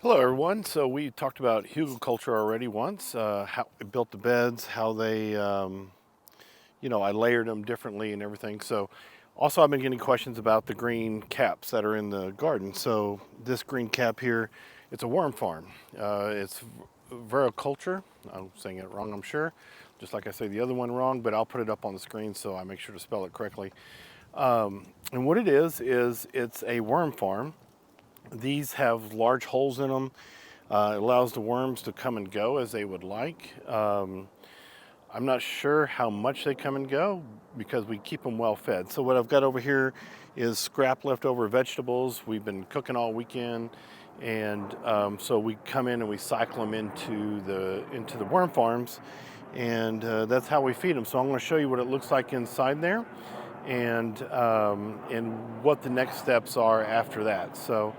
Hello, everyone. So we talked about hugelkultur already once, how we built the beds, how they, I layered them differently and everything. So also I've been getting questions about the green caps that are in the garden. So this green cap here, it's a worm farm. It's Vericulture. I'm saying it wrong, I'm sure. Just like I say the other one wrong, but I'll put it up on the screen so I make sure to spell it correctly. And what it is it's a worm farm. These have large holes in them. It allows the worms to come and go as they would like. I'm not sure how much they come and go because we keep them well fed. So what I've got over here is scrap leftover vegetables. We've been cooking all weekend, and so we come in and we cycle them into the worm farms, and that's how we feed them. So I'm going to show you what it looks like inside there, and what the next steps are after that. So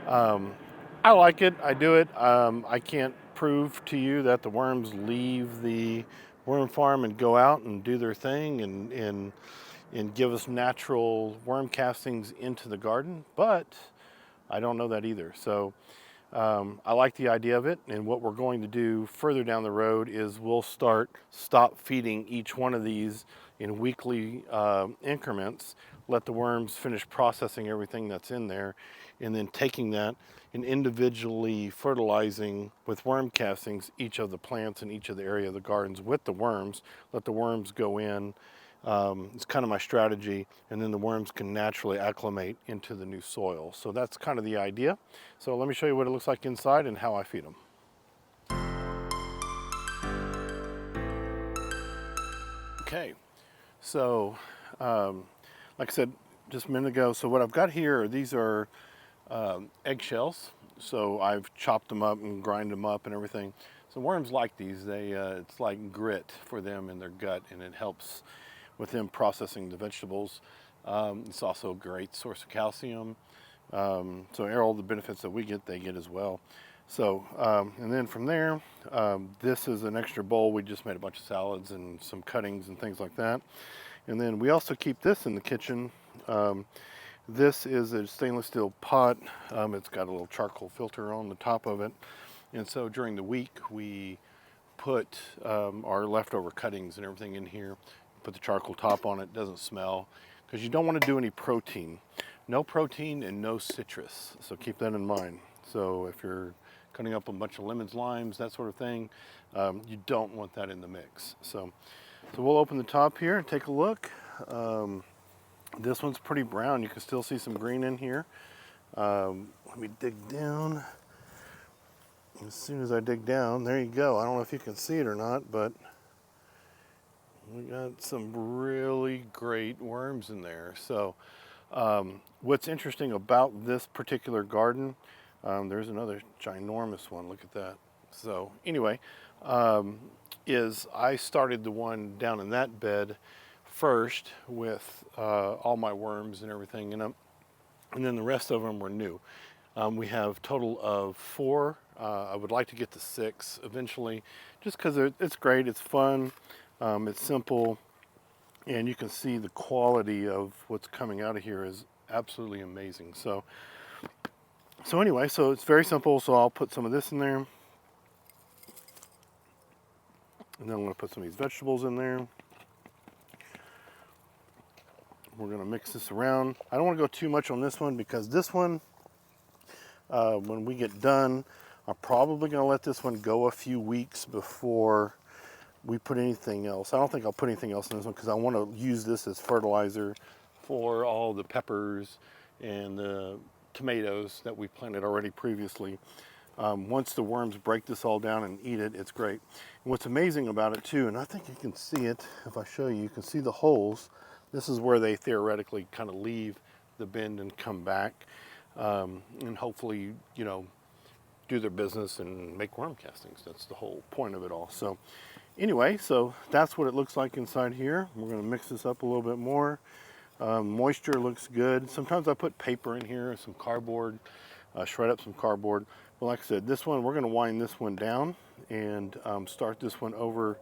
um, I like it. I do it. I can't prove to you that the worms leave the worm farm and go out and do their thing and give us natural worm castings into the garden, but I don't know that either. So I like the idea of it, and what we're going to do further down the road is we'll stop feeding each one of these in weekly increments, let the worms finish processing everything that's in there, and then taking that and individually fertilizing with worm castings each of the plants in each of the area of the gardens with the worms. Let the worms go in. It's kind of my strategy, and then the worms can naturally acclimate into the new soil. So that's kind of the idea. So let me show you what it looks like inside and how I feed them. Okay, so like I said just a minute ago, so what I've got here, these are eggshells. So I've chopped them up and grind them up and everything. So worms like these. It's like grit for them in their gut, and it helps with them processing the vegetables. It's also a great source of calcium. So all the benefits that we get, they get as well. So, and then from there, this is an extra bowl. We just made a bunch of salads and some cuttings and things like that. And then we also keep this in the kitchen. This is a stainless steel pot. It's got a little charcoal filter on the top of it. And so during the week, we put our leftover cuttings and everything in here, put the charcoal top on it, doesn't smell, because you don't want to do any protein. No protein and no citrus, so keep that in mind. So if you're cutting up a bunch of lemons, limes, that sort of thing, you don't want that in the mix. So we'll open the top here and take a look. This one's pretty brown. You can still see some green in here. Let me dig down. As soon as I dig down, there you go. I don't know if you can see it or not, but we got some really great worms in there. So what's interesting about this particular garden, there's another ginormous one. Look at that. So anyway, is I started the one down in that bed first with all my worms and everything in them, and then the rest of them were new. We have a total of 4. I would like to get to 6 eventually, just because it's great, it's fun, it's simple, and you can see the quality of what's coming out of here is absolutely amazing. So anyway, so it's very simple. So I'll put some of this in there, and then I'm going to put some of these vegetables in there. We're going to mix this around. I don't want to go too much on this one because this one, when we get done, I'm probably going to let this one go a few weeks before we put anything else. I don't think I'll put anything else in this one because I want to use this as fertilizer for all the peppers and the tomatoes that we planted already previously. Once the worms break this all down and eat it, it's great. And what's amazing about it too, and I think you can see it if I show you, you can see the holes. This is where they theoretically kind of leave the bin and come back, and hopefully, do their business and make worm castings. That's the whole point of it all. So anyway, so that's what it looks like inside here. We're going to mix this up a little bit more. Moisture looks good. Sometimes I put paper in here, some cardboard, shred up some cardboard. But like I said, this one, we're going to wind this one down and start this one over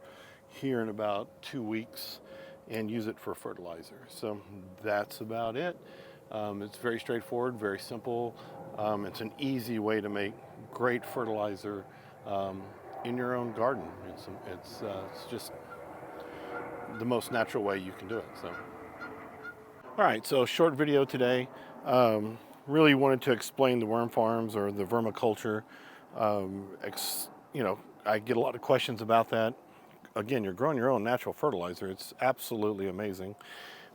here in about 2 weeks and use it for fertilizer. So that's about it. It's very straightforward, very simple. It's an easy way to make great fertilizer in your own garden. It's just the most natural way you can do it. So, all right, so short video today. Really wanted to explain the worm farms or the vermiculture. You know, I get a lot of questions about that. Again, you're growing your own natural fertilizer. It's absolutely amazing.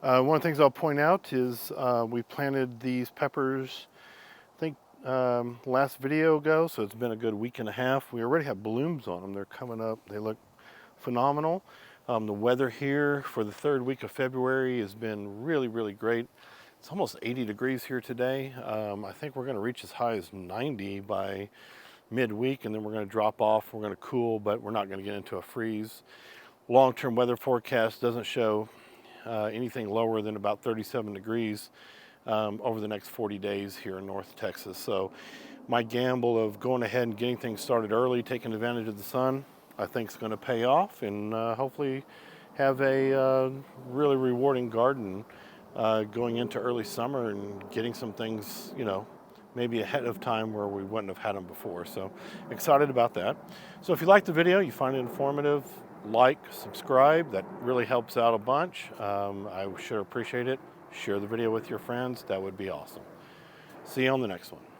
One of the things I'll point out is we planted these peppers, I think last video ago, so it's been a good week and a half. We already have blooms on them. They're coming up. They look phenomenal. The weather here for the third week of February has been really, really great. It's almost 80 degrees here today. I think we're going to reach as high as 90 by midweek, and then we're going to drop off. We're going to cool, but we're not going to get into a freeze. Long-term weather forecast doesn't show anything lower than about 37 degrees over the next 40 days here in North Texas. So my gamble of going ahead and getting things started early, taking advantage of the sun, I think is going to pay off, and hopefully have a really rewarding garden going into early summer and getting some things, you know, maybe ahead of time where we wouldn't have had them before. So excited about that. So if you like the video, you find it informative, like, subscribe. That really helps out a bunch. I sure appreciate it. Share the video with your friends. That would be awesome. See you on the next one.